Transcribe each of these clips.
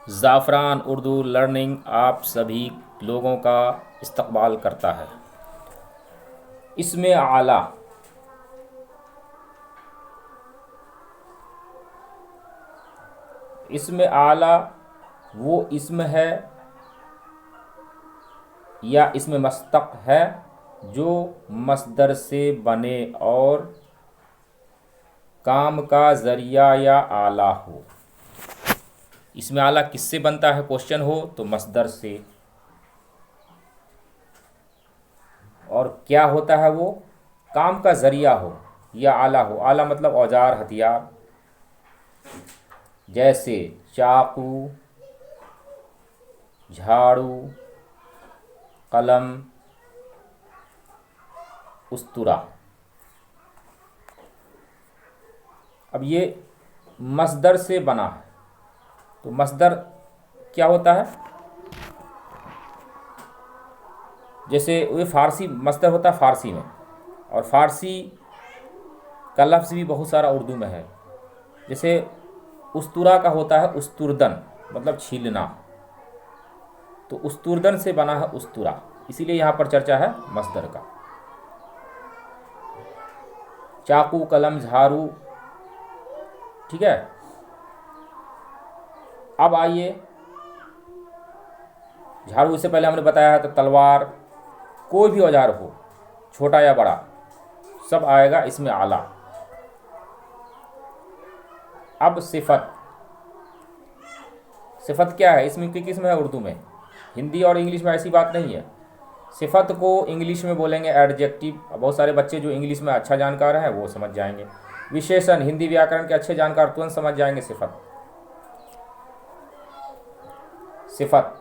ज़ाफ़रान Urdu learning आप सभी लोगों का इस्तकबाल करता है। इसमें आला, इसमें आला वो इसम है या इसमें मस्तक है जो मस्दर से बने और काम का ज़रिया या आला हो। इसमें आला किससे बनता है, क्वेश्चन हो तो मस्दर से। और क्या होता है वो, काम का ज़रिया हो या आला हो। आला मतलब औजार हथियार, जैसे चाकू, झाड़ू, कलम, उस्तरा। अब ये मस्दर से बना है, तो मस्दर क्या होता है, जैसे ये फ़ारसी मस्दर होता है फ़ारसी में, और फ़ारसी का लफ्ज़ भी बहुत सारा उर्दू में है। जैसे उस्तुरा का होता है उस्तुरदन, मतलब छीलना, तो उस्तुरदन से बना है उस्तुरा, इसीलिए यहाँ पर चर्चा है मस्दर का। चाकू, कलम, झाड़ू, ठीक है। अब आइए, झाड़ू इससे पहले हमने बताया है, तो तलवार, कोई भी औजार हो छोटा या बड़ा, सब आएगा इसमें आला। अब सिफत, सिफत क्या है, इसमें किस में है उर्दू में, हिंदी और इंग्लिश में ऐसी बात नहीं है। सिफत को इंग्लिश में बोलेंगे एडजेक्टिव। बहुत सारे बच्चे जो इंग्लिश में अच्छा जानकार हैं वो समझ जाएंगे। विशेषण, हिंदी व्याकरण के अच्छे जानकार तुरंत समझ जाएंगे सिफत। सिफत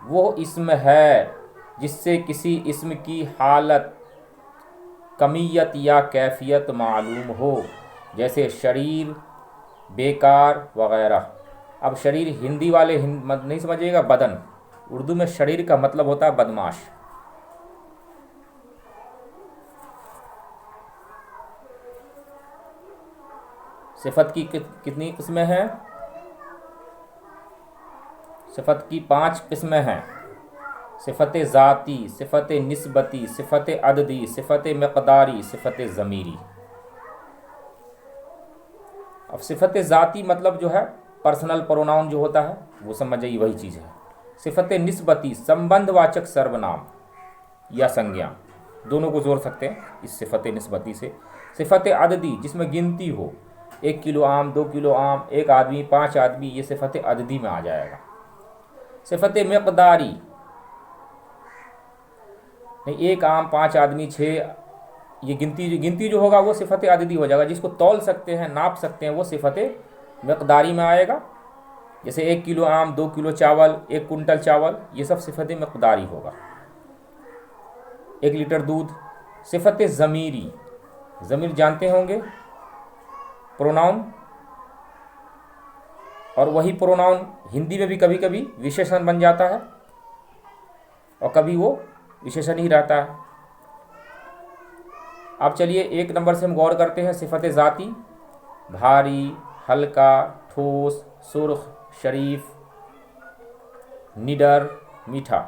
वो इसम है जिससे किसी इसम की हालत, कमियत या कैफियत मालूम हो, जैसे शरीर, बेकार वगैरह। अब शरीर हिंदी वाले नहीं समझिएगा, बदन। उर्दू में शरीर का मतलब होता है बदमाश। सिफत की कितनी किस्में हैं, सिफत की 5 किस्में हैं। सिफत ज़ाती, सिफत निस्बती, सिफत अददी, सिफत मक़दारी, सिफत ज़मीरी। अब सिफत ज़ाती मतलब जो है पर्सनल प्रोनाउन जो होता है वो समझ जाइए, वही चीज़ है। सिफत निस्बती संबंधवाचक सर्वनाम या संज्ञा, दोनों को जोड़ सकते हैं इस सिफत निस्बती से। सिफत अददी जिसमें गिनती हो, 1 किलो आम, 2 किलो आम, 1 आदमी, 5 आदमी, ये सिफत अददी में आ जाएगा। सिफत मक़दारी, नहीं 1 आम, 5 आदमी, 6, ये गिनती जो होगा वो सिफत अददी हो जाएगा। जिसको तौल सकते हैं, नाप सकते हैं, वो सिफत मक़दारी में आएगा। जैसे 1 किलो आम, 2 किलो चावल, 1 कुंटल चावल, ये सब सिफत मक़दारी होगा। 1 लीटर दूध। सिफत ज़मीरी, ज़मीर जानते होंगे, प्रोनाउन, और वही प्रोनाउन हिंदी में भी कभी कभी विशेषण बन जाता है और कभी वो विशेषण ही रहता है। अब चलिए 1 नंबर से हम गौर करते हैं। सिफत ज़ाती, भारी, हल्का, ठोस, सुर्ख, शरीफ, निडर, मीठा।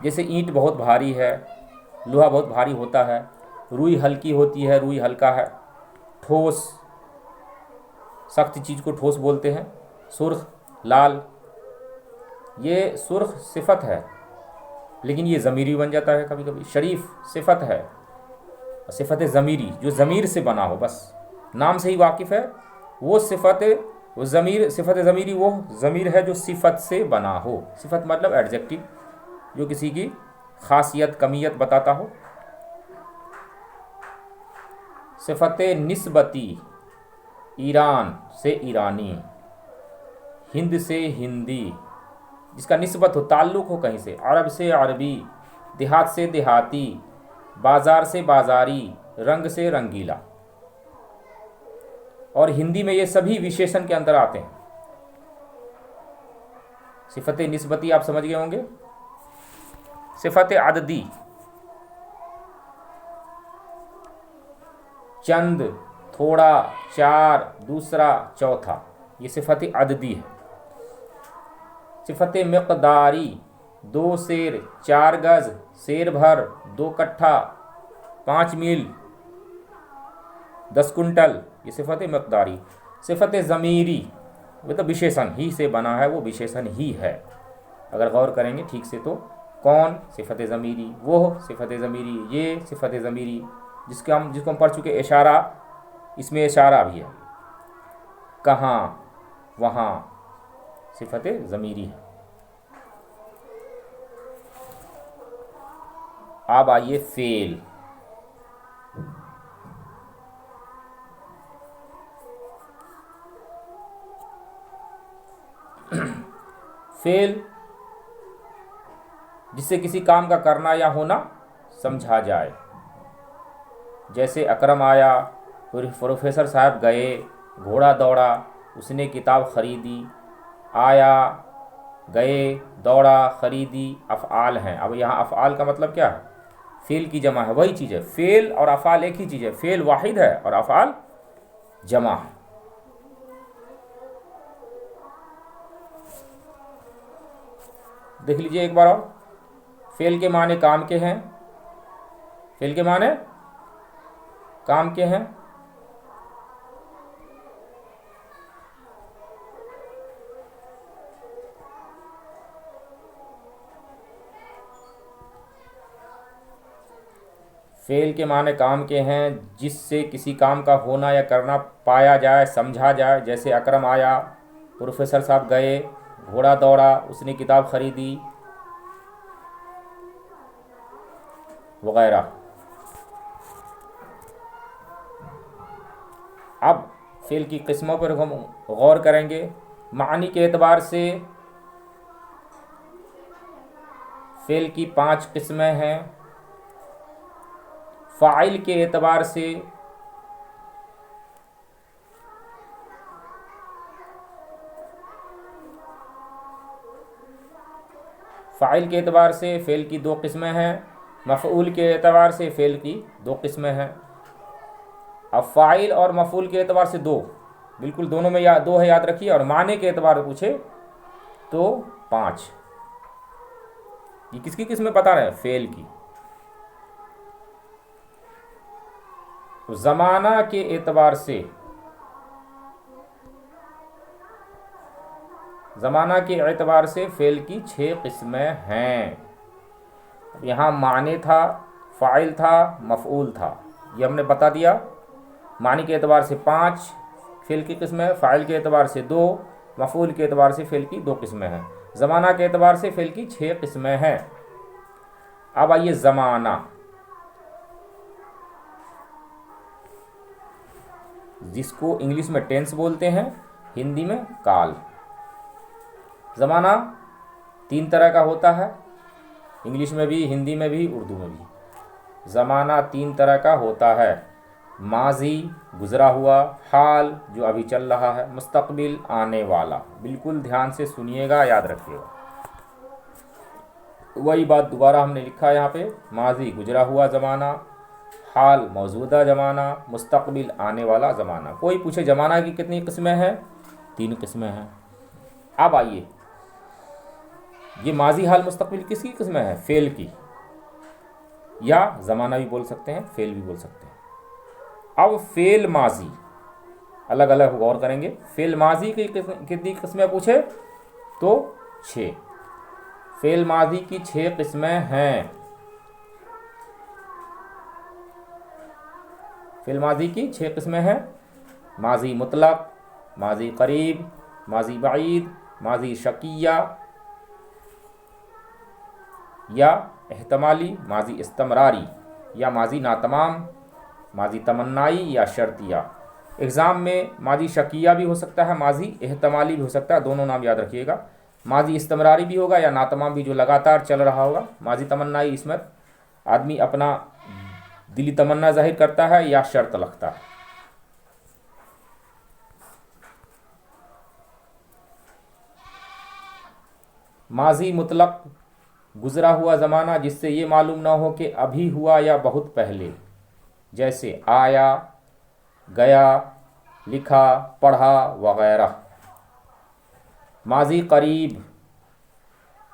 जैसे ईंट बहुत भारी है, लोहा बहुत भारी होता है, रुई हल्की होती है, रुई हल्का है। ठोस, सख्त चीज़ को ठोस बोलते हैं। सुर्ख, लाल, ये सुर्ख सिफत है लेकिन ये ज़मीरी बन जाता है कभी कभी। शरीफ सिफत है, सिफत ज़मीरी जो ज़मीर से बना हो, बस नाम से ही वाकिफ़ है वो सिफत, वो ज़मीर, सिफत ज़मीरी वो ज़मीर है जो सिफत से बना हो। सिफत मतलब एडजेक्टिव जो किसी की खासियत, कमियत बताता हो। सिफत निस्बती, ईरान से ईरानी, हिंद से हिंदी, जिसका निस्बत हो, ताल्लुक़ हो कहीं से, अरब से अरबी, देहात से देहाती, बाज़ार से बाज़ारी, रंग से रंगीला। और हिंदी में ये सभी विशेषण के अंदर आते हैं। सिफत निस्बती आप समझ गए होंगे। सिफत अददी, चंद, थोड़ा, 4, दूसरा, चौथा। ये सिफत अददी है। सिफत मिक़दारी, 2 सेर, 4 गज, सेर भर, 2 कट्ठा, 5 मील, 10 कुंटल, ये सिफत मिक़दारी। सिफत ज़मीरी, वो तो विशेषण ही से बना है, वो विशेषण ही है। अगर गौर करेंगे ठीक से तो कौन सिफत ज़मीरी, वो सिफत ज़मीरी, ये सिफत ज़मीरी, जिसको हम पढ़ चुके। इशारा, इसमें इशारा भी है। कहाँ, वहाँ, सिफत ज़मीरी है। अब आइए फेल। फेल जिससे किसी काम का करना या होना समझा जाए। जैसे अकरम आया, प्रोफेसर साहब गए, घोड़ा दौड़ा, उसने किताब ख़रीदी, आया, गए, दौड़ा, ख़रीदी, अफ़आल हैं। अब यहाँ अफ़आल का मतलब क्या है? फ़ेल की जमा है, वही चीज़ है। फ़ेल और अफ़आल एक ही चीज़ है। फ़ेल वाहिद है और अफ़आल जमा है। देख लीजिए एक बार और। फ़ेल के माने काम के हैं, फ़ेल के माने काम के हैं। फ़ेल के माने काम के हैं जिससे किसी काम का होना या करना पाया जाए, समझा जाए। जैसे अकरम आया, प्रोफेसर साहब गए, घोड़ा दौड़ा, उसने किताब ख़रीदी, वगैरह। अब फ़ेल की किस्मों पर हम गौर करेंगे। मानी के एतबार से फ़ेल की 5 किस्में हैं। फ़ाइल के एतबार से फ़ाइल के एतबार से फ़ेल की 2 किस्में हैं। मफ़ऊल के एतबार से फ़ेल की 2 किस्में हैं। अब फ़ाइल और मफ़ऊल के एतबार से 2, बिल्कुल दोनों में 2 है, याद रखिए। और माने के एतबार से पूछे तो 5। ये किसकी किस्में बता रहे हैं? फ़ेल की। ज़माना के एतबार से, ज़माना के एतबार से फ़ेल की 6 किस्में हैं। यहाँ माने था, फ़ाइल था, मफ़ऊल था, ये हमने बता दिया। मानी के एतबार से 5 फ़ेल की किस्में, फ़ाइल के एतबार से 2, मफ़ऊल के एतबार से फ़ेल की 2 किस्में हैं। ज़माना के एतबार से फ़ेल की 6 किस्में हैं। अब आइए ज़माना, जिसको इंग्लिश में टेंस बोलते हैं, हिंदी में काल। ज़माना 3 तरह का होता है, इंग्लिश में भी, हिंदी में भी, उर्दू में भी। ज़माना 3 तरह का होता है। माजी, गुज़रा हुआ, हाल, जो अभी चल रहा है, मुस्तक़बिल, आने वाला। बिल्कुल ध्यान से सुनिएगा, याद रखिएगा। वही बात दोबारा हमने लिखा है यहाँ पे। माजी गुज़रा हुआ ज़माना, हाल मौजूदा ज़माना, मुस्तक़बिल आने वाला ज़माना। कोई पूछे ज़माना की कितनी किस्में हैं? 3 किस्में हैं। अब आइए, ये माजी, हाल, मुस्तक़बिल किसकी किस्में हैं? फ़ेल की, या ज़माना भी बोल सकते हैं, फ़ेल भी बोल सकते हैं। अब फ़ेल माजी अलग अलग गौर करेंगे। फ़ेल माजी की कितनी किस्में पूछे तो 6। फ़ेल माजी की 6 किस्में हैं। फ़ेल माजी की 6 किस्में हैं। माजी मुतलक, माजी करीब, माजी बईद, माजी शकिया या एहतमाली, माजी इस्तमरारी या माजी नातमाम, माजी तमन्नाई या शर्तिया। एग्ज़ाम में माजी शकिया भी हो सकता है, माजी एहतमाली भी हो सकता है, दोनों नाम याद रखिएगा। माजी इस्तमरारी भी होगा या नातमाम भी, जो लगातार चल रहा होगा। माजी तमन्नाई, इसमें आदमी अपना दिली तमन्ना जाहिर करता है या शर्त लगता है। माजी मुतलक, गुज़रा हुआ ज़माना जिससे ये मालूम ना हो कि अभी हुआ या बहुत पहले। जैसे आया, गया, लिखा, पढ़ा वगैरह। माजी करीब,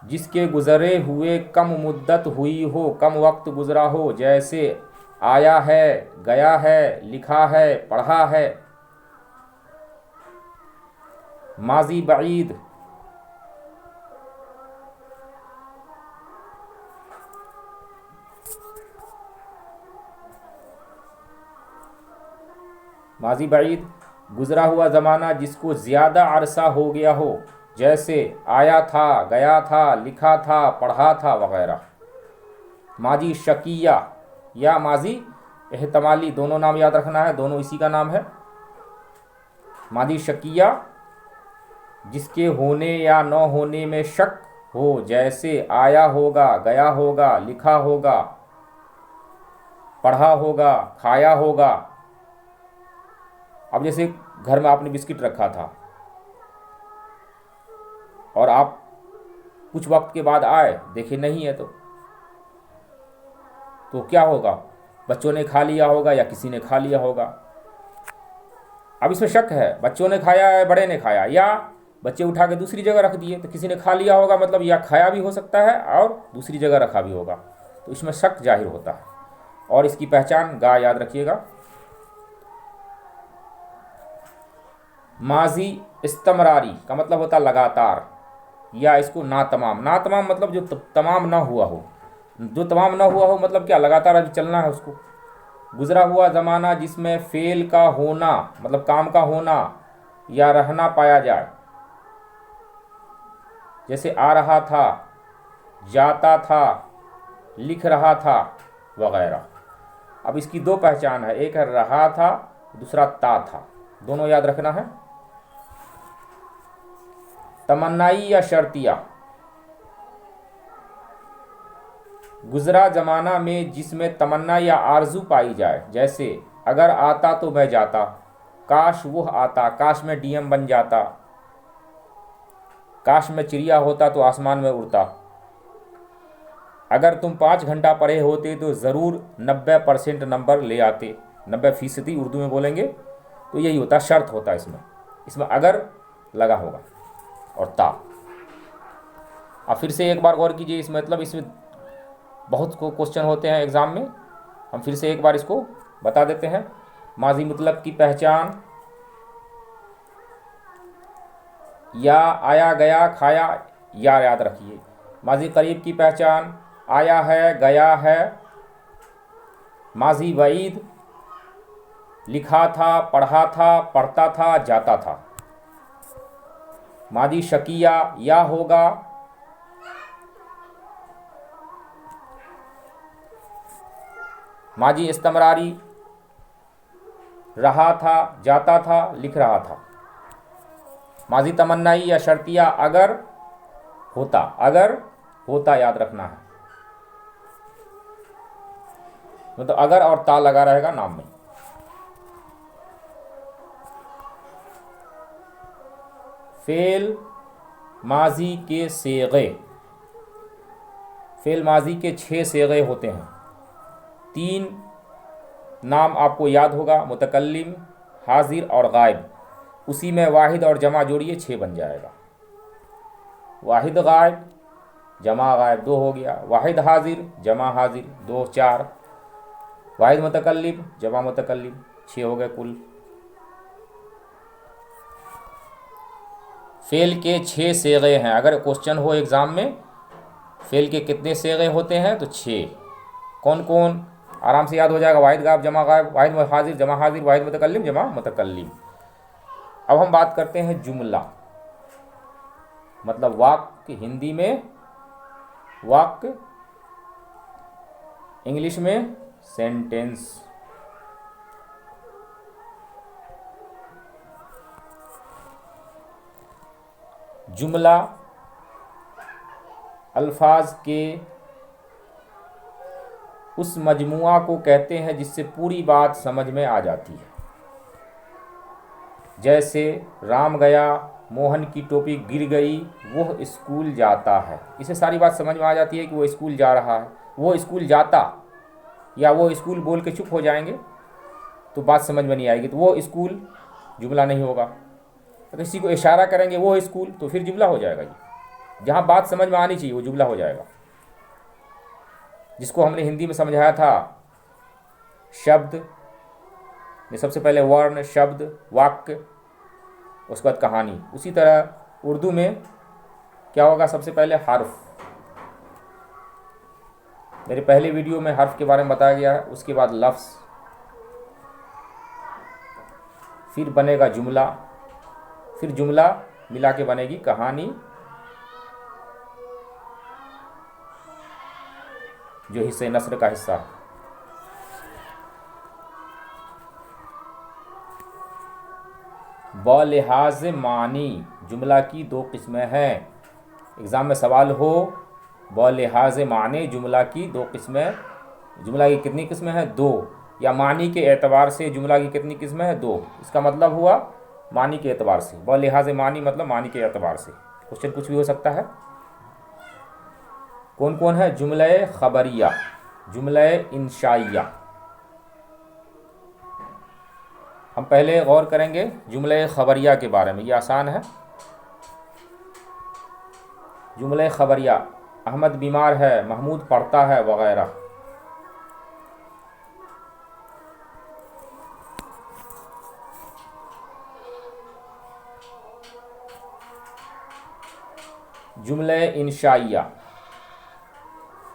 जिसके गुज़रे हुए कम मुद्दत हुई हो, कम वक्त गुज़रा हो, जैसे आया है, गया है, लिखा है, पढ़ा है। माजी बईद, माजी बईद गुज़रा हुआ ज़माना जिसको ज़्यादा अरसा हो गया हो, जैसे आया था, गया था, लिखा था, पढ़ा था वगैरह। माजी शकिया या माजी एहतमाली, दोनों नाम याद रखना है, दोनों इसी का नाम है। माजी शकिया जिसके होने या न होने में शक हो, जैसे आया होगा, गया होगा, लिखा होगा, पढ़ा होगा, खाया होगा। अब जैसे घर में आपने बिस्किट रखा था और आप कुछ वक्त के बाद आए, देखे नहीं है, तो क्या होगा? बच्चों ने खा लिया होगा या किसी ने खा लिया होगा। अब इसमें शक है, बच्चों ने खाया है, बड़े ने खाया, या बच्चे उठा के दूसरी जगह रख दिए, तो किसी ने खा लिया होगा, मतलब या खाया भी हो सकता है और दूसरी जगह रखा भी होगा, तो इसमें शक जाहिर होता है। और इसकी पहचान गा याद रखिएगा। माजी इस्तमरारी का मतलब होता लगातार, या इसको ना तमाम। ना तमाम मतलब जो तमाम ना हुआ हो, जो तमाम ना हुआ हो मतलब क्या, लगातार अभी चलना है उसको। गुजरा हुआ ज़माना जिसमें फेल का होना मतलब काम का होना या रहना पाया जाए, जैसे आ रहा था, जाता था, लिख रहा था वगैरह। अब इसकी दो पहचान है, एक है रहा था, दूसरा ता था, दोनों याद रखना है। तमन्नाई या शर्तिया, गुजरा ज़माना में जिसमें तमन्ना या आरजू पाई जाए, जैसे अगर आता तो मैं जाता, काश वो आता, काश में डीएम बन जाता, काश में चिड़िया होता तो आसमान में उड़ता, अगर तुम 5 घंटा पढ़े होते तो ज़रूर 90% नंबर ले आते। 90% उर्दू में बोलेंगे तो यही होता, शर्त होता है इसमें अगर लगा होगा और ता। अब फिर से एक बार गौर कीजिए, इस मतलब इसमें बहुत को क्वेश्चन होते हैं एग्ज़ाम में, हम फिर से एक बार इसको बता देते हैं। माजी मुतलक की पहचान, या आया, गया, खाया, या याद रखिए। माजी करीब की पहचान, आया है, गया है। माजी वईद, लिखा था, पढ़ा था, पढ़ता था, जाता था। माजी शकिया, या होगा। माजी इस्तमरारी, रहा था, जाता था, लिख रहा था। माजी तमन्नाई या शर्तिया, अगर होता, अगर होता याद रखना है, मतलब अगर और ता लगा रहेगा नाम में। फेल माजी के सेगे, फेल माजी के 6 सेगे होते हैं। 3 नाम आपको याद होगा, मुतकल्लिम, हाजिर और गायब। उसी में वाहिद और जमा जोड़िए, 6 बन जाएगा। वाहिद गायब, जमा गायब, 2 हो गया। वाहिद हाजिर, जमा हाजिर, 2, 4। वाहिद मुतकल्लिम, जमा मुतकल्लिम, 6 हो गए कुल। फेल के 6 सेगे हैं। अगर क्वेश्चन हो एग्ज़ाम में फेल के कितने सेगे होते हैं तो 6। कौन कौन, आराम से याद हो जाएगा। वाहिद गायब, जमा गायब, वाहिद हाजिर, जमा हाजिर, वाहिद मुतकल्लिम, जमा मुतकल्लिम। अब हम बात करते हैं जुमला, मतलब वाक्य। हिंदी में वाक्य, इंग्लिश में सेंटेंस। जुमला अल्फाज के उस मजमुआ को कहते हैं जिससे पूरी बात समझ में आ जाती है। जैसे राम गया, मोहन की टोपी गिर गई, वह स्कूल जाता है। इसे सारी बात समझ में आ जाती है कि वो स्कूल जा रहा है। वो स्कूल जाता, या वो स्कूल बोल के चुप हो जाएंगे तो बात समझ में नहीं आएगी, तो वो स्कूल जुमला नहीं होगा। तो किसी को इशारा करेंगे वो स्कूल, तो फिर जुमला हो जाएगा। ये जहाँ बात समझ में आनी चाहिए वो जुमला हो जाएगा। जिसको हमने हिंदी में समझाया था शब्द, ये सबसे पहले वर्ण, शब्द, वाक्य, उसके बाद कहानी। उसी तरह उर्दू में क्या होगा, सबसे पहले हर्फ। मेरे पहले वीडियो में हर्फ के बारे में बताया गया है। उसके बाद लफ्ज़, फिर बनेगा जुमला, फिर जुमला मिला के बनेगी कहानी, जो हिस्से नस्र का हिस्सा है। ब लिहाज मानी, जुमला की दो किस्में हैं। एग्ज़ाम में सवाल हो, ब लिहाज मानी जुमला की दो किस्में, जुमला की कितनी किस्में हैं? दो। या मानी के एतबार से जुमला की कितनी किस्में हैं? दो। इसका मतलब हुआ मानी के एतबार से। ब लिहाज मानी मतलब मानी के एतबार से। क्वेश्चन कुछ भी हो सकता है। कौन कौन है? जुमला खबरिया, जुमला इंशाइया। हम पहले गौर करेंगे जुमला खबरिया के बारे में, ये आसान है। जुमला खबरिया, अहमद बीमार है, महमूद पढ़ता है, वगैरह। जुमला इंशाइया,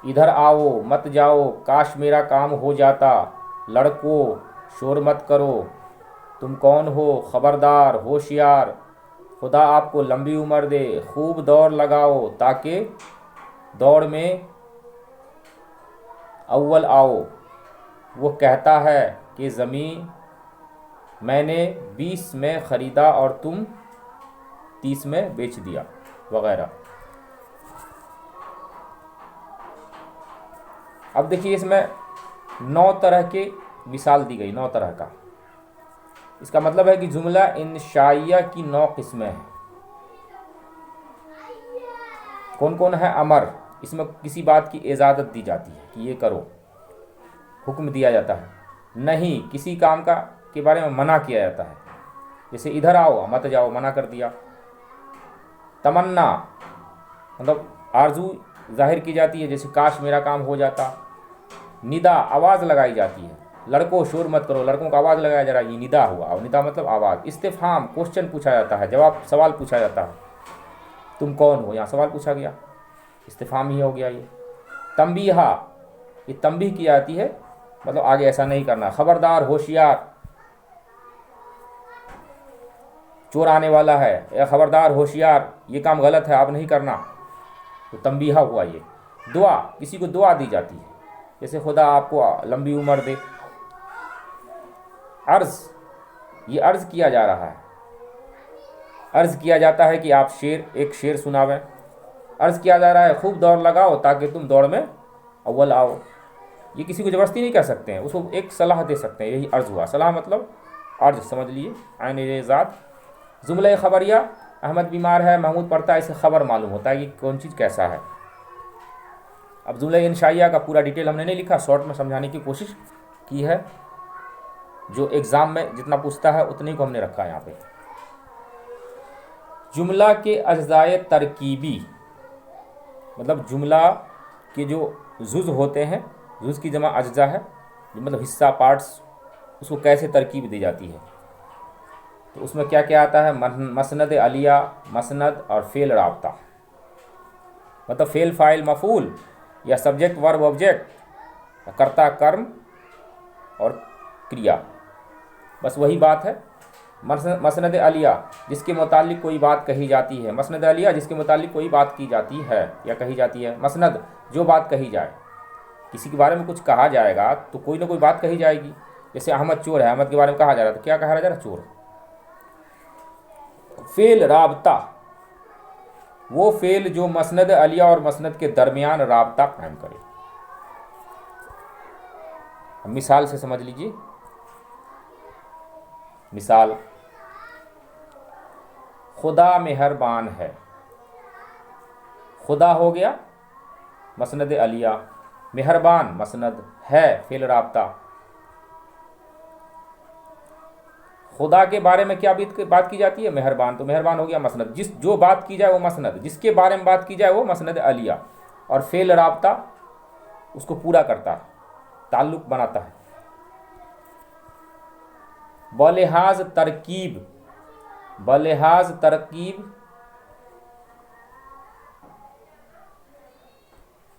इधर आओ मत जाओ, काश मेरा काम हो जाता, लड़कों शोर मत करो, तुम कौन हो, खबरदार, होशियार, खुदा आपको लंबी उम्र दे, खूब दौड़ लगाओ ताकि दौड़ में अव्वल आओ, वो कहता है कि ज़मीन मैंने 20 में ख़रीदा और तुम 30 में बेच दिया, वगैरह। अब देखिए इसमें 9 तरह की मिसाल दी गई, 9 तरह का। इसका मतलब है कि जुमला इंशाइया की 9 किस्में हैं। कौन कौन है? अमर, इसमें किसी बात की इजाज़त दी जाती है कि ये करो, हुक्म दिया जाता है। नहीं, किसी काम का के बारे में मना किया जाता है, जैसे इधर आओ मत जाओ, मना कर दिया। तमन्ना मतलब आरजू जाहिर की जाती है, जैसे काश मेरा काम हो जाता। निदा, आवाज़ लगाई जाती है, लड़कों शोर मत करो, लड़कों का आवाज़ लगाया जा रहा है, ये निदा हुआ। और निदा मतलब आवाज़। इस्तिफहाम, क्वेश्चन पूछा जाता है, जवाब सवाल पूछा जाता है, तुम कौन हो, यहाँ सवाल पूछा गया, इस्तिफहाम ही हो गया ये। तंबीहा, ये तंबीह की जाती है, मतलब आगे ऐसा नहीं करना। खबरदार, होशियार, चोर आने वाला है, या खबरदार होशियार ये काम गलत है, आप नहीं करना, तो तंबीहा हुआ ये। दुआ, किसी को दुआ दी जाती है, जैसे खुदा आपको लंबी उम्र दे। अर्ज़, ये अर्ज़ किया जा रहा है, अर्ज़ किया जाता है कि आप एक शेर सुनावें। अर्ज़ किया जा रहा है खूब दौड़ लगाओ ताकि तुम दौड़ में अव्वल आओ। ये किसी को ज़बरदस्ती नहीं कह सकते हैं, उसको एक सलाह दे सकते हैं, यही अर्ज़ हुआ। सलाह मतलब अर्ज़, समझ लिए, आइन ज़ात। जुमला खबरिया, अहमद बीमार है, महमूद पढ़ता है, इसे खबर मालूम होता है कि कौन चीज़ कैसा है। अब जुमला इंशाइया का पूरा डिटेल हमने नहीं लिखा, शॉर्ट में समझाने की कोशिश की है। जो एग्ज़ाम में जितना पूछता है उतनी को हमने रखा है यहाँ पे। जुमला के अज्जाए तरकीबी, मतलब जुमला के जो जुज़ होते हैं, जुज़ की जमा अज्जा है, मतलब हिस्सा, पार्ट्स, उसको कैसे तरकीब दी जाती है। तो उसमें क्या क्या आता है? मसनद अलिया, मसनद और फेल राब्ता, मतलब फेल फाइल मफूल, या सब्जेक्ट वर्ब ऑब्जेक्ट, कर्ता कर्म और क्रिया, बस वही बात है। मसनद अलिया, जिसके मुतालिक कोई बात कही जाती है। मसनद अलिया, जिसके मुतालिक कोई बात की जाती है या कही जाती है। मसनद, जो बात कही जाए, किसी के बारे में कुछ कहा जाएगा तो कोई ना कोई बात कही जाएगी। जैसे अहमद चोर है, अहमद के बारे में कहा जा रहा था, क्या कहा जा रहा? चोर। फेल राब्ता, वो फेल जो मसनद अलिया और मसनद के दरमियान राब्ता कायम करे। मिसाल से समझ लीजिए। मिसाल, खुदा मेहरबान है, खुदा हो गया मसनद अलिया, मेहरबान मसनद, है फेल राब्ता। खुदा के बारे में क्या बात की जाती है? मेहरबान। तो मेहरबान हो गया मसनद। जो बात की जाए वो मसनद, जिसके बारे में बात की जाए वो मसनद अलिया। और फेल राब्ता उसको पूरा करता है, ताल्लुक बनाता है। बलिहाज तरकीब, बलिहाज तरकीब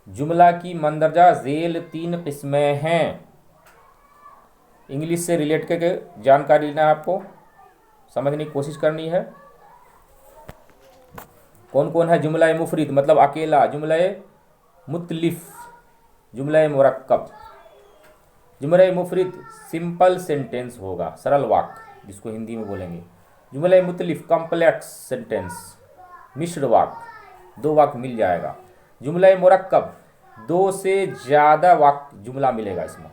जुमला की मंदरजा झेल 3 किस्में हैं। इंग्लिश से रिलेट करके जानकारी लेना है आपको, समझने की कोशिश करनी है। कौन कौन है? जुमला मुफरिद मतलब अकेला, जुमला मुतलिफ, जुमला मुरक्कब। जुमला मुफरिद सिंपल सेंटेंस होगा, सरल वाक्य जिसको हिंदी में बोलेंगे। जुमला मुतलिफ कॉम्प्लेक्स सेंटेंस, मिश्र वाक्य, 2 वाक्य मिल जाएगा। जुमला मुरक्कब 2 से ज़्यादा वाक्य जुमला मिलेगा इसमें।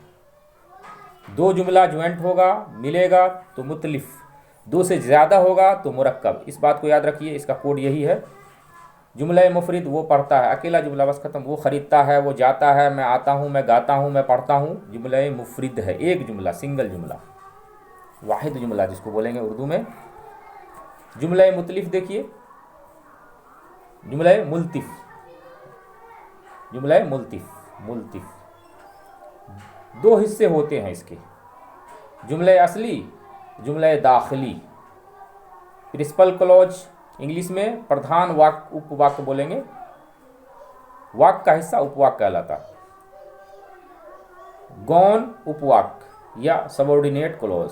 2 जुमला ज्वाइंट होगा मिलेगा तो मुतलिफ, 2 से ज़्यादा होगा तो मुरक्कब। इस बात को याद रखिए, इसका कोड यही है। जुमला मुफरिद वो पढ़ता है, अकेला जुमला बस खत्म। वो ख़रीदता है, वो जाता है, मैं आता हूँ, मैं गाता हूँ, मैं पढ़ता हूँ। जुमला मुफरिद है, एक जुमला, सिंगल जुमला, वाहिद जुमला जिसको बोलेंगे उर्दू में। जुमला मुतलिफ देखिए, जुमला मुल्तिफ, जुमला मुल्तिफ, मुल्तिफ 2 हिस्से होते हैं इसके, जुमला असली, जुमला दाखिली। प्रिंसिपल क्लॉज इंग्लिश में प्रधान वाक्य उपवाक्य बोलेंगे, वाक्य का हिस्सा उपवाक्य कहलाता है। गौण उपवाक्य या सबऑर्डिनेट क्लॉज।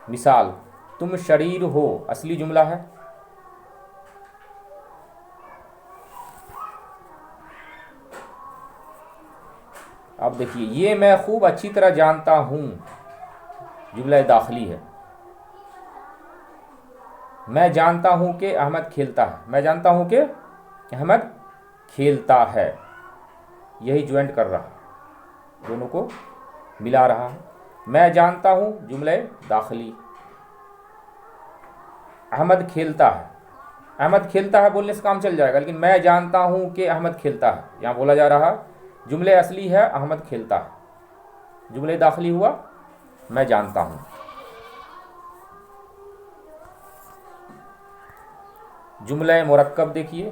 मिसाल, तुम शरीर हो असली जुमला है। अब देखिए, ये मैं खूब अच्छी तरह जानता हूं, जुमला दाखिली है। मैं जानता हूं कि अहमद खेलता है, मैं जानता हूं कि अहमद खेलता है, यही ज्वाइंट कर रहा, दोनों को मिला रहा है। मैं जानता हूं जुमला दाखिली। अहमद खेलता है, अहमद खेलता है बोलने से काम चल जाएगा, लेकिन मैं जानता हूं कि अहमद खेलता है, यहाँ बोला जा रहा है। जुमले असली है अहमद खेलता है, जुमले दाखिली हुआ मैं जानता हूं। जुमला मुरक्कब देखिए,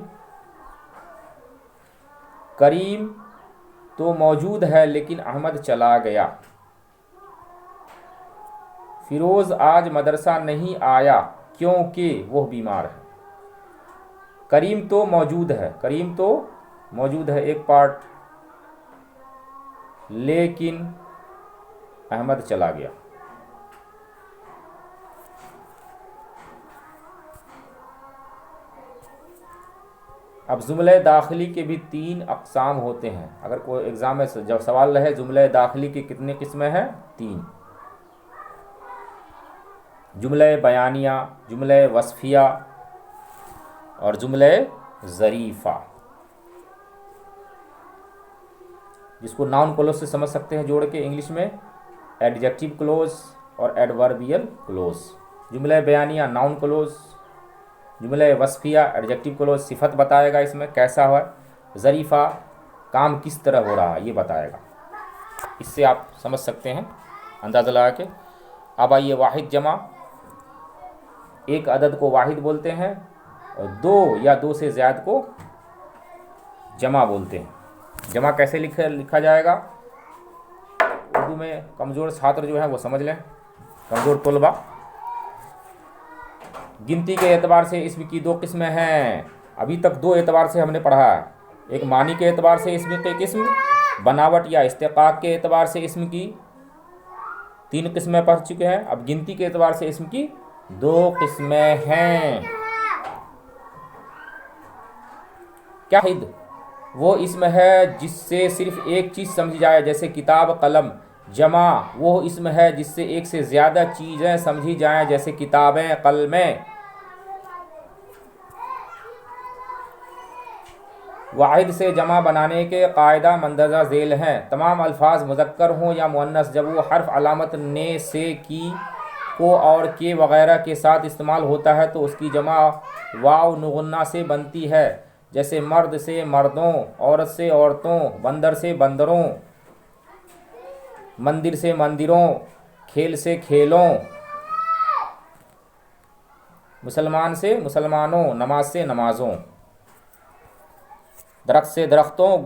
करीम तो मौजूद है लेकिन अहमद चला गया। फिरोज आज मदरसा नहीं आया क्योंकि वह बीमार है। करीम तो मौजूद है, करीम तो मौजूद है एक पार्ट, लेकिन अहमद चला गया। अब जुमला दाखिली के भी 3 अक़साम होते हैं। अगर कोई एग्ज़ाम में जब सवाल रहे जुमला दाखिली की कितने किस्में हैं? 3। जुमला बयानिया, जुमला वस्फिया और जुमला ज़रीफ़ा, जिसको नाउन क्लोज से समझ सकते हैं जोड़ के इंग्लिश में, एडजेक्टिव क्लोज और एडवर्बियल क्लोज। जुमला बयानिया नाउन क्लोज, जुमला वस्फिया एडजेक्टिव क्लोज सिफत बताएगा इसमें कैसा है, ज़रीफ़ा काम किस तरह हो रहा है ये बताएगा। इससे आप समझ सकते हैं अंदाज़ा लगा के। अब आइए वाहिद जमा, एक अदद को वाहिद बोलते हैं और 2 या 2 से ज़्यादा को जमा बोलते हैं। जमा कैसे लिखा जाएगा उर्दू में? कमज़ोर छात्र जो है वो समझ लें, कमज़ोर तलबा। गिनती के एतबार से इसम की 2 किस्में हैं। अभी तक 2 एतबार से हमने पढ़ा है, एक मानी के एतबार से इसम के किस्म, बनावट या इस्तेकाक के एतबार से इसम की 3 किस्में पढ़ चुके हैं। अब गिनती के एतबार से इसम की 2 किस्में हैं। क्या हिद? वो इसम है जिससे सिर्फ एक चीज़ समझी जाए, जैसे किताब कलम। जमा वो इसम है जिससे एक से ज़्यादा चीज़ें समझी जाएं, जैसे किताबें कलमें। वाहिद से जमा बनाने के कायदा मंदरजा झेल हैं। तमाम अल्फाज मुज़क्कर हों या मुअन्नस, जब वो हर्फ अलामत ने, से, की, को और के वग़ैरह के साथ इस्तेमाल होता है तो उसकी जमा वाव नुगन्ना से बनती है, जैसे मर्द से मर्दों, औरत से औरतों, बंदर से बंदरों, मंदिर से मंदिरों, खेल से खेलों, मुसलमान से मुसलमानों, नमाज से नमाज़ों, दरख्त से दरख्तों,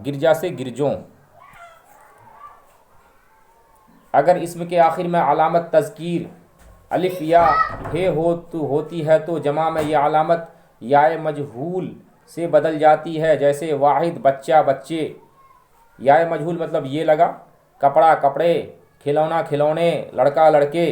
गिरजा से गिरजों। अगर इसम के आखिर में अलामत तज़कीर अलिफ या हे होती है तो जमा में यह अलामत याए मजहूल से बदल जाती है, जैसे वाहिद बच्चा बच्चे। याए मजहूल मतलब ये लगा, कपड़ा कपड़े, खिलौना खिलौने, लड़का लड़के।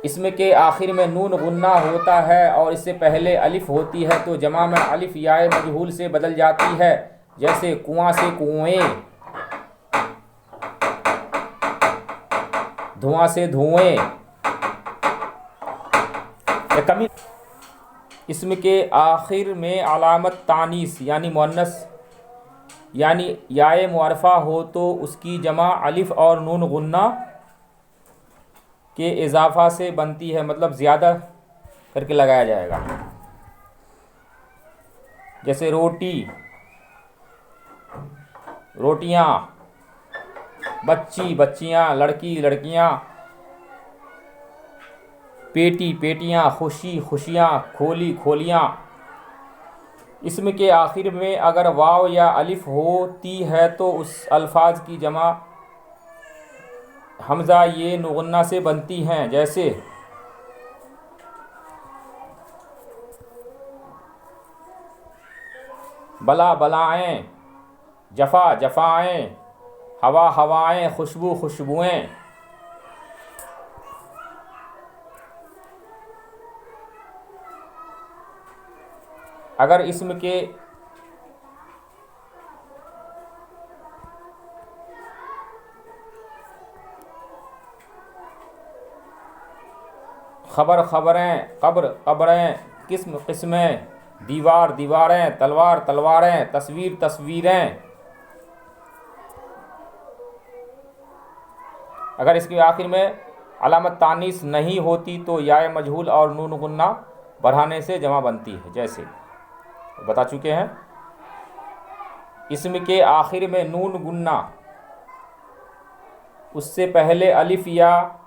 इसमें के आखिर में नून गुन्ना होता है और इससे पहले अलिफ होती है तो जमा में अलिफ याए मजहूल से बदल जाती है, जैसे कुआं से कुएं, धुआं से धुएं। कमी इसम के आखिर में अलामत तानीस यानी मुअन्नस यानी याए मुअरफा हो तो उसकी जमा अलिफ और नून गुन्ना के इजाफा से बनती है, मतलब ज़्यादा करके लगाया जाएगा। जैसे रोटी, रोटियां, बच्ची बच्चियां, लड़की लड़कियां, पेटी पेटियां, खुशी खुशियां, खोली खोलियां। इसम के आखिर में अगर वाव या अलिफ होती है तो उस अल्फाज की जमा हमज़ा ये नुगन्ना से बनती हैं, जैसे बला बलाएं, जफ़ा जफ़ाएं, हवा हवाएं, खुशबू खुशबुएं। अगर इसम के खबर खबरें, कब्र कब्रें, किस्म किस्में, दीवार दीवारें, तलवार तलवारें, तस्वीर तस्वीरें। अगर इसके आखिर में अलामत तानीस नहीं होती तो याए मजहूल और नून गुन्ना बढ़ाने से जमा बनती है, जैसे बता चुके हैं। इसम के आखिर में नून गुन्ना, उससे पहले अलिफ या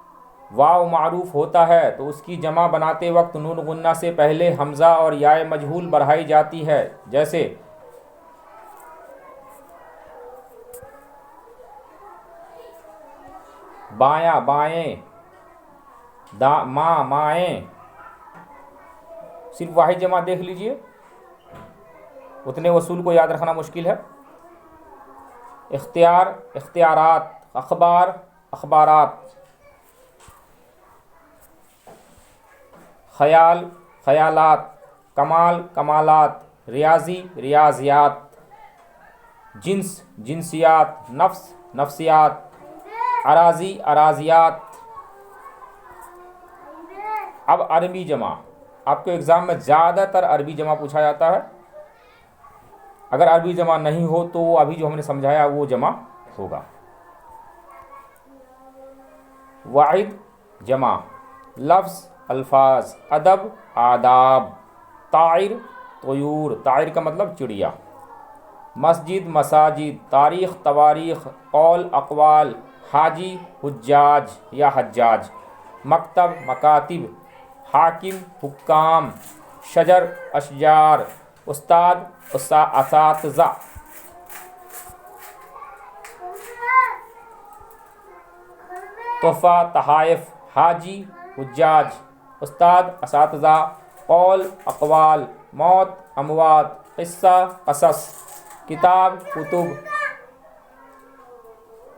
वाव मारूफ होता है तो उसकी जमा बनाते वक्त नून गुन्ना से पहले हमज़ा और याए मजहूल बढ़ाई जाती है, जैसे बायां बाएं, माँ माएँ। सिर्फ वाहिद जमा देख लीजिए, उतने वसूल को याद रखना मुश्किल है। इख्तियार इख्तियारात, अखबार अखबारात, ख़याल ख़यालात, कमाल कमालात, रियाजी रियाजियात, जिन्स जिनसियात, नफ्स नफ्सियात, अराजी अराजियात। अब अरबी जमा, आपको एग्ज़ाम में ज़्यादातर अरबी जमा पूछा जाता है। अगर अरबी जमा नहीं हो तो वो अभी जो हमने समझाया वो जमा होगा। वाहिद जमा, लफ्ज़ अल्फाज, अदब आदाब, ताइर तयूर, ताइर का मतलब चिड़िया, मस्जिद मसाजिद, तारीख़ तवारीख़, कौल अक़वाल, हाजी हुज्जाज या हज्जाज, मकतब मकातिब, हाकिम हुक्काम, शजर अशजार, उस्ताद असातिज़ा। तोहफ़ा तहाइफ, हाजी हुज्जाज, उस्ताद असातिज़ा, कौल अक़वाल, मौत अमवात, क़िस्सा क़सस, किताब कुतुब,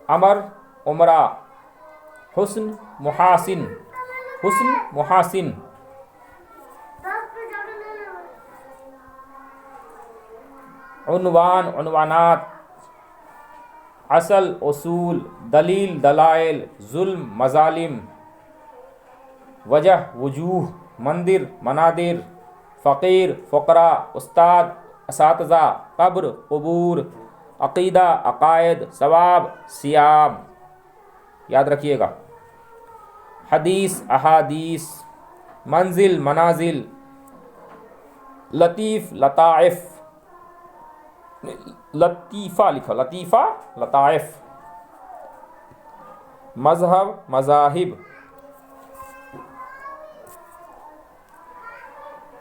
अमर उमरा, हुस्न मुहासिन, हुस्न मुहासिन। उन्वान उन्वानात, असल उसूल, दलील दलाइल, जुल्म मजालिम, वजह वजूह, मंदिर मनादिर, फ़कीर फ़ुक़रा, उस्ताद असातिज़ा, कब्र क़ुबूर, अक़ीदा अक़ायद, सवाब सियाब। याद रखिएगा। हदीस अहादीस, मंजिल मनाजिल, लतीफ़ लताइफ़, लतीफ़ा लिखो, लतीफ़ा लताइफ़। मजहब, मजाहिब।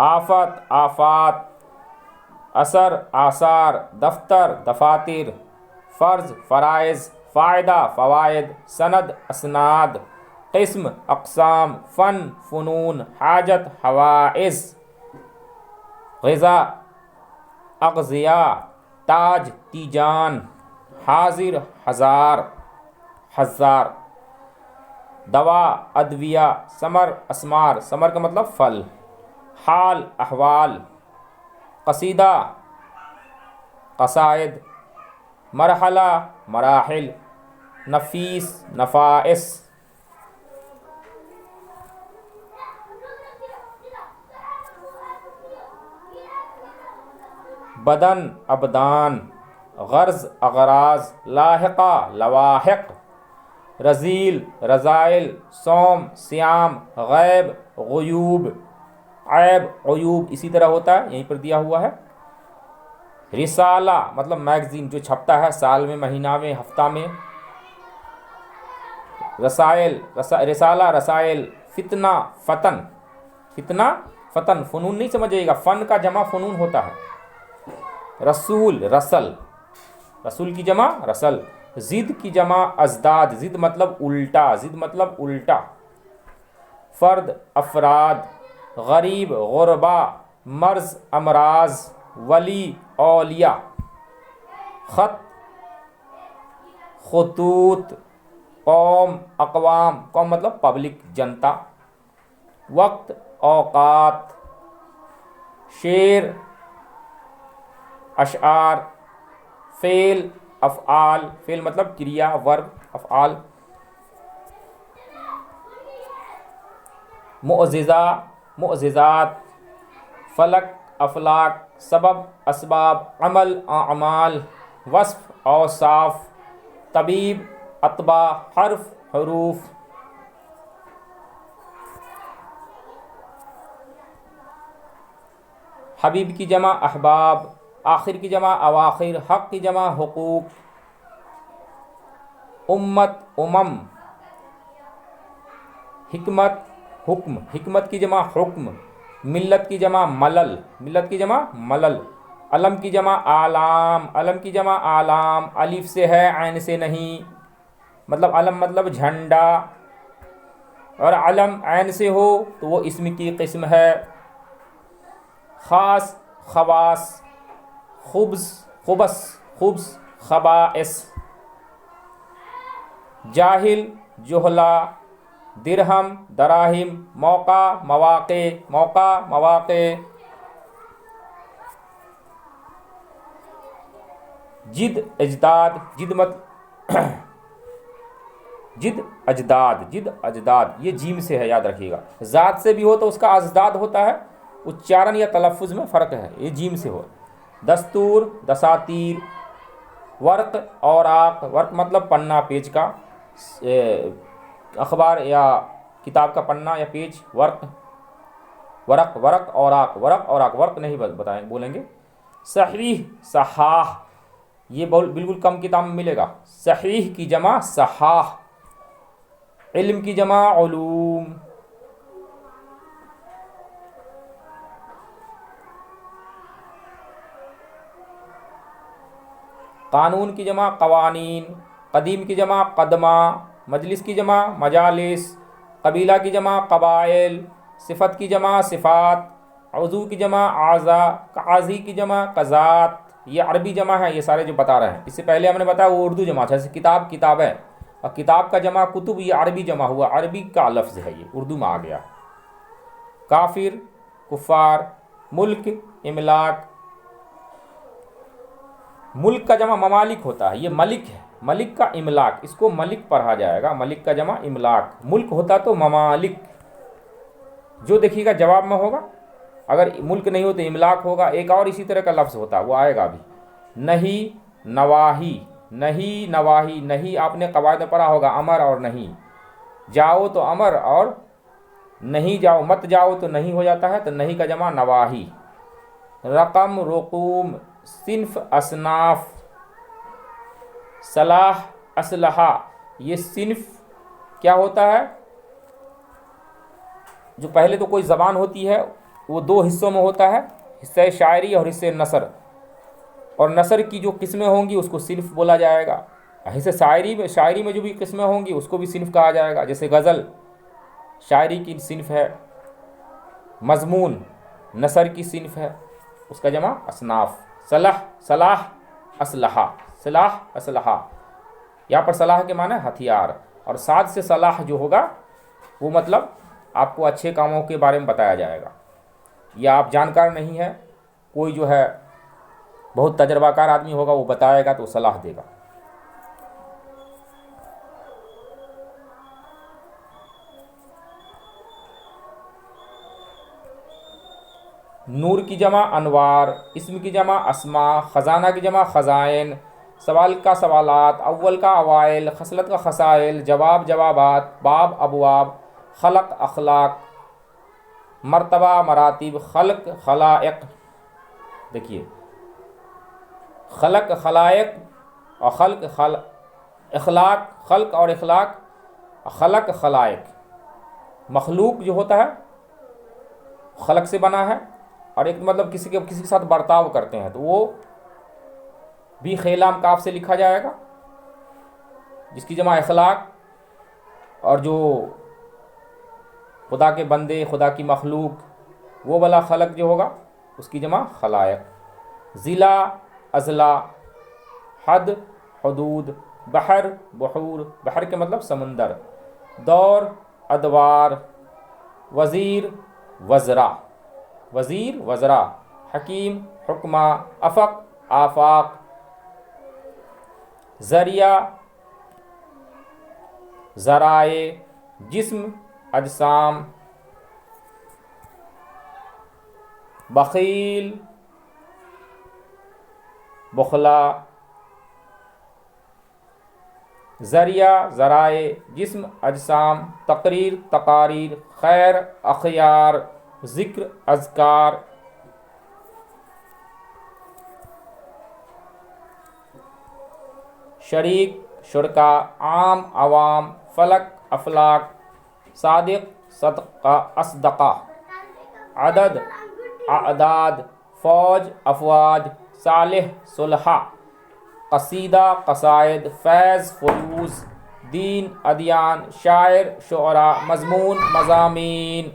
आफत, आफात। असर, आसार। दफ्तर, दफातिर। फ़र्ज, फ़राइज़। फ़ायदा, फ़वाइद। सनद, असनाद। क़िस्म, अक़साम। फ़न, फ़ुनून। हाजत, हवाइज़। ग़िज़ा, अग़ज़िया। ताज, तीजान। हाज़िर, हज़ार, हज़ार। दवा, अदविया। समर, असमार। समर का मतलब फल। हाल, अहवाल। क़सीदा, क़साइद। मरहला, मराहिल। नफ़ीस, नफ़ाइस। बदन, अबदान। गर्ज़, अगराज़। लाहिक़ा, लवाहिक़। रज़ील, रज़ाइल। सौम, सियाम। गैब, ग़ुयूब। ऐब, अयूब इसी तरह होता है, यहीं पर दिया हुआ है। रिसाला मतलब मैगज़ीन जो छपता है साल में, महीना में, हफ्ता में। रसाइल, रिसाला, रसाइल। फितना, फ़तन। फितना, फ़तन। फ़ुनून नहीं समझिएगा, फ़न का जमा फ़ुनून होता है। रसूल, रसल। रसूल की जमा रसल। ज़िद की जमा अज़दाद। ज़िद मतलब उल्टा, ज़िद मतलब उल्टा। फ़र्द, अफ़राद। गरीब, गुरबा। मर्ज़, अमराज। वली, औलिया। ख़त, ख़ुतूत। कौम, अक़वाम। कौम मतलब पब्लिक, जनता। वक्त, औक़ात। शेर, अशआर। फ़ेल, अफ़आल। फ़ेल मतलब क्रिया, वर्ब, अफ़आल। मुअज़िज़ा, मुअज़िज़ात। फ़लक, अफ़लाक। सबब, असबाब। अमल, अमाल। वस्फ़, औसाफ़। तबीब, अतबा। हर्फ, हरूफ। हबीब की जमा अहबाब। आखिर की जमा अवाखिर। हक़ की जमा हुकूक। उम्मत, उमम। हिकमत, हुक्म। हिकमत की जमा हुक्म। मिल्लत की जमा मलल। मिल्लत की जमा मलल। अलम की जमा आलाम। अलम की जमा आलाम। अलिफ से है, ऐन से नहीं। मतलब अलम मतलब झंडा, और अलम ऐन से हो तो वो इसम की किस्म है। ख़ास, ख़वास। खुब्स, खुबस, खुब्स। ख़बाइस। जाहिल, जुहला। दिरहम, दराहिम। मौका, मवाक़े। मौका, मवाक़े। जिद, अजदाद। जिद मत जिद, अजदाद। जिद, अजदाद ये जीम से है, याद रखिएगा। ज़ात से भी हो तो उसका अजदाद होता है, उच्चारण या तलफ़ुज़ में फ़र्क है, ये जीम से हो। दस्तूर, दसातीर। वर्क, औराक। वर्क मतलब पन्ना, पेज का, अखबार या किताब का पन्ना या पेज। वर्क, वरक, वरक, औराक। वरक, औराक। वर्क नहीं बताएं, बोलेंगे। सहीह, सहाह। ये बिल्कुल कम किताब में मिलेगा। सहीह की जमा सहाह। इल्म की जमा उलूम। कानून की जमा कवानीन। कदीम की जमा कदमा। मजलिस की जमा मजालिस। कबीला की जमा कबाइल। सिफत की जमा सिफ़ात। उज़ू की जमा आज़ा। काज़ी की जमा कज़ात। ये अरबी जमा है, ये सारे जो बता रहे हैं। इससे पहले हमने बताया वो उर्दू जमा था, जैसे किताब, किताबें। और किताब का जमा कुतुब, ये अरबी जमा हुआ, अरबी का लफ्ज़ है, ये उर्दू में आ गया। काफिर, कुफ़ार। मुल्क, इमलाक। मुल्क का जमा ममालिक होता है, ये मलिक है। मलिक का इमलाक, इसको मलिक पढ़ा जाएगा। मलिक का जमा इमलाक। मुल्क होता तो ममालिक, जो देखिएगा जवाब में होगा। अगर मुल्क नहीं हो तो इमलाक होगा। एक और इसी तरह का लफ्ज़ होता है, वो आएगा अभी। नहीं, नवाही। नहीं, नवाही। नहीं आपने कवायद में पढ़ा होगा, अमर और नहीं। जाओ तो अमर, और नहीं जाओ, मत जाओ तो नहीं हो जाता है, तो नहीं का जमा नवाही। रकम, रुकूम। सिन्फ, असनाफ। सलाह, असलहा। ये सिन्फ क्या होता है, जो पहले तो कोई ज़बान होती है वो दो हिस्सों में होता है, हिस्से शायरी और हिस्से नसर। और नसर की जो किस्में होंगी उसको सिन्फ बोला जाएगा। हिस्से शायरी में जो भी किस्में होंगी उसको भी सिन्फ कहा जाएगा। जैसे गज़ल शायरी की सिन्फ है, मज़मून नसर की सिन्फ है, उसका जमा असनाफ। सलाह सलाह असलहा, सलाह असलहा। यहाँ पर सलाह के माने हथियार, और साथ से सलाह जो होगा वो मतलब आपको अच्छे कामों के बारे में बताया जाएगा। या आप जानकार नहीं है, कोई जो है बहुत तजर्बाकार आदमी होगा वो बताएगा तो सलाह देगा। नूर की जमा अनवार, इस्म की जमा अस्मा, ख़जाना की जमा ख़ज़ाइन, सवाल का सवालात, अव्वल का अवाइल, खसलत का खसाइल, जवाब जवाबात, बाब अबवाब, खलक अखलाक, मर्तबा मरातिब, खल्क खलाइक। देखिए खलक खलाइक और इखलाक, खल्क और इखलाक, खलक खलाइक। मखलूक जो होता है खलक से बना है, और एक मतलब किसी के साथ बर्ताव करते हैं तो वो भी खेलाम काफ से लिखा जाएगा, जिसकी जमा इखलाक। और जो खुदा के बंदे, खुदा की मखलूक, वो वाला खलक जो होगा उसकी जमा खलायक। ज़िला अज़ला, हद हदूद, बहर बहूर, बहर के मतलब समंदर, दौर अदवार, वज़ीर वज़रा, वज़ीर वज़रा, हकीम हुक्मा, अफ़क आफ़ाक, ज़रिया ज़राए, जिस्म अजसाम, बख़ील बुखला। ज़रिया ज़राए, जिस्म अजसाम, तकरीर तकारीर, खैर अखयार, ज़िक्र अज़कार। शरीक शुरका, आम अवाम, फलक अफलाक, सादिक सदका असदका, अदद अदाद, फ़ौज अफवाज, सालिह सुलहा, कसीदा कसायद, फैज़ फ़ुयूज़, दीन अदियान, शायर शुअरा, मज़मून मज़ामीन।